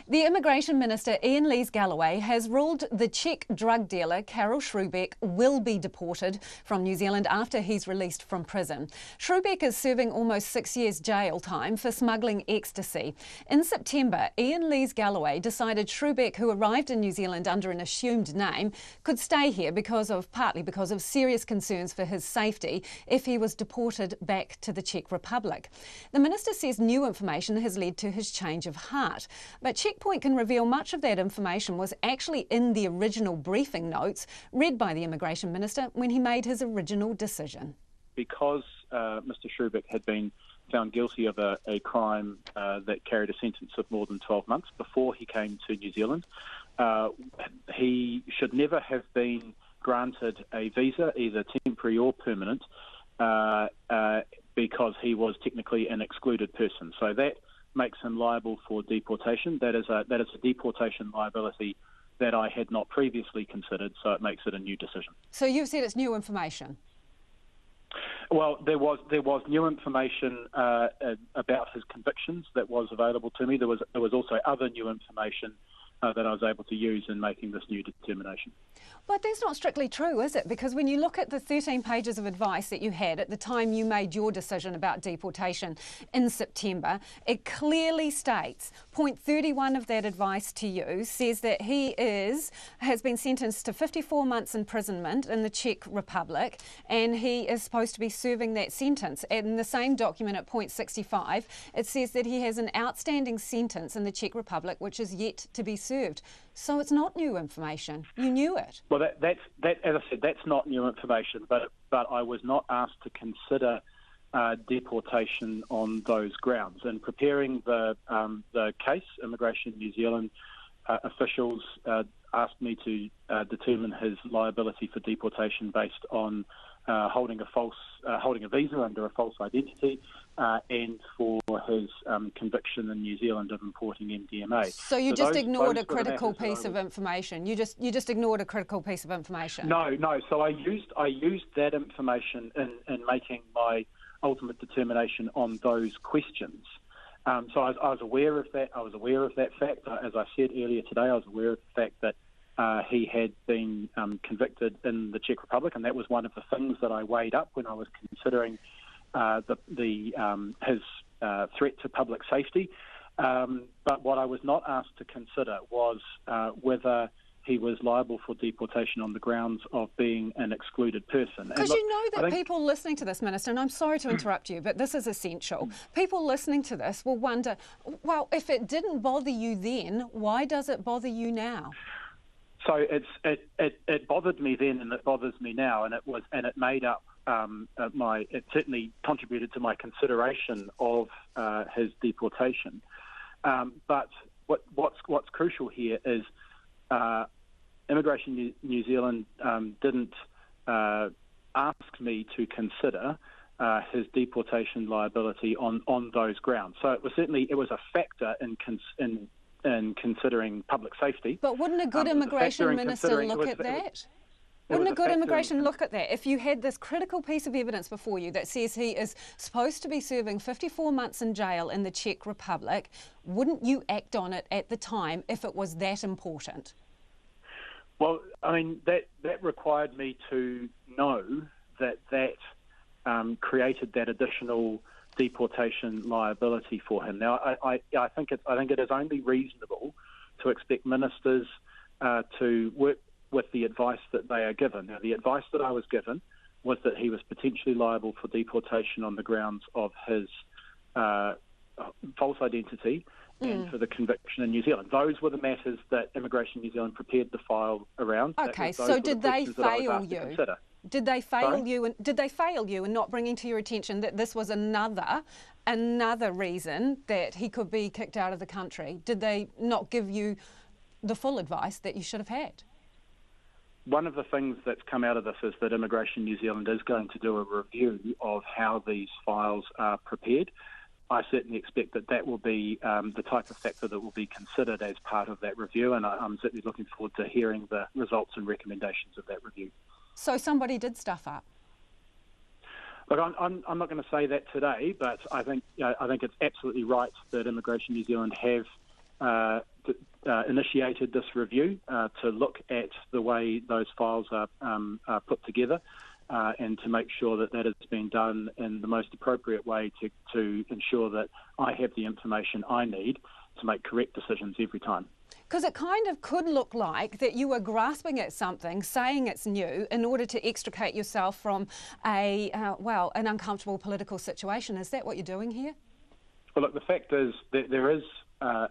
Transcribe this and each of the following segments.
The Immigration Minister, Iain Lees-Galloway, has ruled the Czech drug dealer, Karel Sroubek, will be deported from New Zealand after he's released from prison. Sroubek is serving almost 6 years jail time for smuggling ecstasy. In September, Iain Lees-Galloway decided Sroubek, who arrived in New Zealand under an assumed name, could stay here partly because of serious concerns for his safety if he was deported back to the Czech Republic. The minister says new information has led to his change of heart. But Checkpoint can reveal much of that information was actually in the original briefing notes read by the Immigration Minister when he made his original decision. Because Mr Sroubek had been found guilty of a crime that carried a sentence of more than 12 months before he came to New Zealand, he should never have been granted a visa, either temporary or permanent, because he was technically an excluded person. So that makes him liable for deportation. That is a deportation liability that I had not previously considered, so it makes it a new decision. So you've said it's new information? Well, there was new information about his convictions that was available to me. There was also other new information that I was able to use in making this new determination. But that's not strictly true, is it? Because when you look at the 13 pages of advice that you had at the time you made your decision about deportation in September, it clearly states, point 31 of that advice to you says that he has been sentenced to 54 months imprisonment in the Czech Republic, and he is supposed to be serving that sentence. And in the same document at point 65, it says that he has an outstanding sentence in the Czech Republic which is yet to be served. So it's not new information. You knew it. Well, that as I said, that's not new information. But I was not asked to consider deportation on those grounds. In preparing the case, Immigration New Zealand officials asked me to determine his liability for deportation based on holding a visa under a false identity, and for his conviction in New Zealand of importing MDMA. So you just ignored a critical piece of information. You just ignored a critical piece of information. No. So I used that information in making my ultimate determination on those questions. So I was aware of that. I was aware of that fact. As I said earlier today, I was aware of the fact that he had been convicted in the Czech Republic, and that was one of the things that I weighed up when I was considering his threat to public safety. But what I was not asked to consider was whether he was liable for deportation on the grounds of being an excluded person. Because you know that people listening to this, Minister, and I'm sorry to interrupt you, but this is essential. People listening to this will wonder, well, if it didn't bother you then, why does it bother you now? So it bothered me then, and it bothers me now, and it made up it certainly contributed to my consideration of his deportation. But what's crucial here is Immigration New Zealand didn't ask me to consider his deportation liability on those grounds. So it was a factor in considering public safety. But wouldn't a good immigration minister look at that? Wouldn't a good immigration look at that? If you had this critical piece of evidence before you that says he is supposed to be serving 54 months in jail in the Czech Republic, wouldn't you act on it at the time if it was that important? Well, I mean, that required me to know that created that additional deportation liability for him. Now, I think it is only reasonable to expect ministers to work with the advice that they are given. Now, the advice that I was given was that he was potentially liable for deportation on the grounds of his false identity and for the conviction in New Zealand. Those were the matters that Immigration New Zealand prepared the file around. Okay, so did they fail you? Did they fail you? And did they fail you in not bringing to your attention that this was another reason that he could be kicked out of the country? Did they not give you the full advice that you should have had? One of the things that's come out of this is that Immigration New Zealand is going to do a review of how these files are prepared. I certainly expect that will be the type of factor that will be considered as part of that review, and I'm certainly looking forward to hearing the results and recommendations of that review. So somebody did stuff up? Look, I'm not going to say that today, but I think it's absolutely right that Immigration New Zealand have initiated this review to look at the way those files are put together and to make sure that that has been done in the most appropriate way to ensure that I have the information I need to make correct decisions every time. Because it kind of could look like that you were grasping at something, saying it's new, in order to extricate yourself from an uncomfortable political situation. Is that what you're doing here? Well, look, the fact is that there is a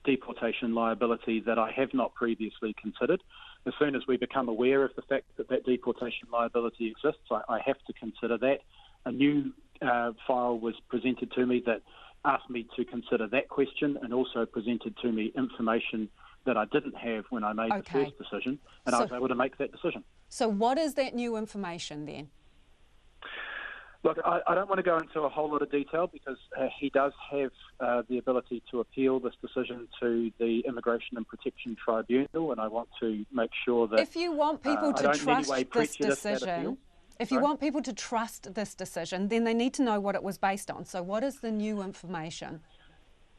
deportation liability that I have not previously considered. As soon as we become aware of the fact that that deportation liability exists, I have to consider that. A new file was presented to me that asked me to consider that question and also presented to me information that I didn't have when I made the first decision, and I was able to make that decision. So what is that new information then? Look, I don't want to go into a whole lot of detail because he does have the ability to appeal this decision to the Immigration and Protection Tribunal, and I want to make sure that if you want people to trust this decision, if you want people to trust this decision, then they need to know what it was based on. So what is the new information?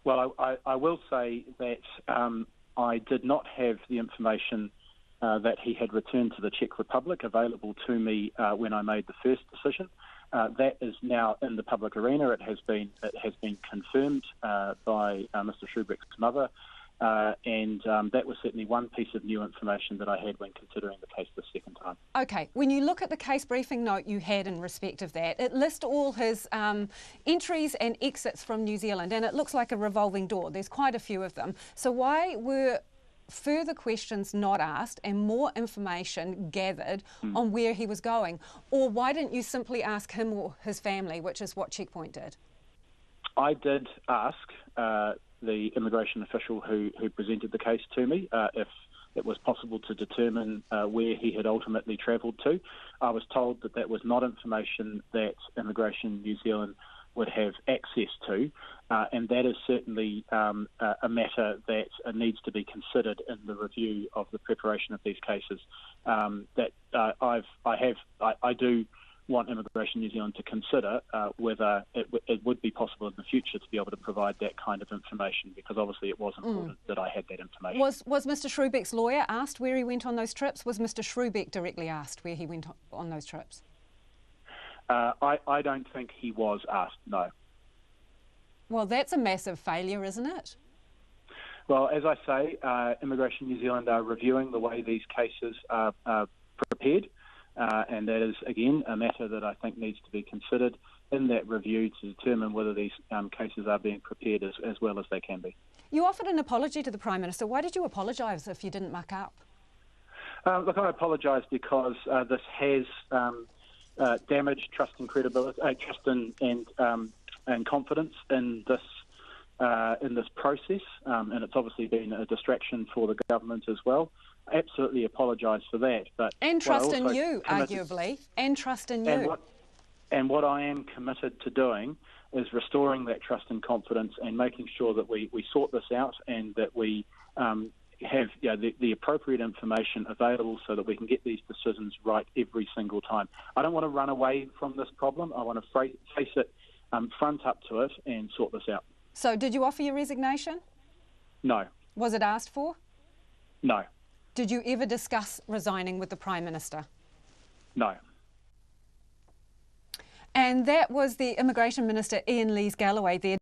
Well, I will say that I did not have the information that he had returned to the Czech Republic available to me when I made the first decision. That is now in the public arena. It has been confirmed by Mr. Sroubek's mother, and that was certainly one piece of new information that I had when considering the case the second time. Okay, when you look at the case briefing note you had in respect of that, it lists all his entries and exits from New Zealand, and it looks like a revolving door. There's quite a few of them. So why were further questions not asked and more information gathered on where he was going? Or why didn't you simply ask him or his family, which is what Checkpoint did? I did ask the immigration official who presented the case to me if it was possible to determine where he had ultimately travelled to. I was told that that was not information that Immigration New Zealand would have access to, and that is certainly a matter that needs to be considered in the review of the preparation of these cases. I do want Immigration New Zealand to consider whether it would be possible in the future to be able to provide that kind of information, because obviously it was important that I had that information. Was Mr. Sroubek's lawyer asked where he went on those trips? Was Mr. Sroubek directly asked where he went on those trips? I don't think he was asked, no. Well, that's a massive failure, isn't it? Well, as I say, Immigration New Zealand are reviewing the way these cases are prepared, and that is, again, a matter that I think needs to be considered in that review to determine whether these cases are being prepared as well as they can be. You offered an apology to the Prime Minister. Why did you apologise if you didn't muck up? Look, I apologise because this has damaged trust and credibility, trust and confidence in this process, and it's obviously been a distraction for the government as well. I absolutely apologise for that, and trust in you, arguably, and trust in you. And what I am committed to doing is restoring that trust and confidence and making sure that we sort this out and that we have the appropriate information available so that we can get these decisions right every single time. I don't want to run away from this problem. I want to face it, front up to it and sort this out. So did you offer your resignation? No. Was it asked for? No. Did you ever discuss resigning with the Prime Minister? No. And that was the Immigration Minister Iain Lees-Galloway there.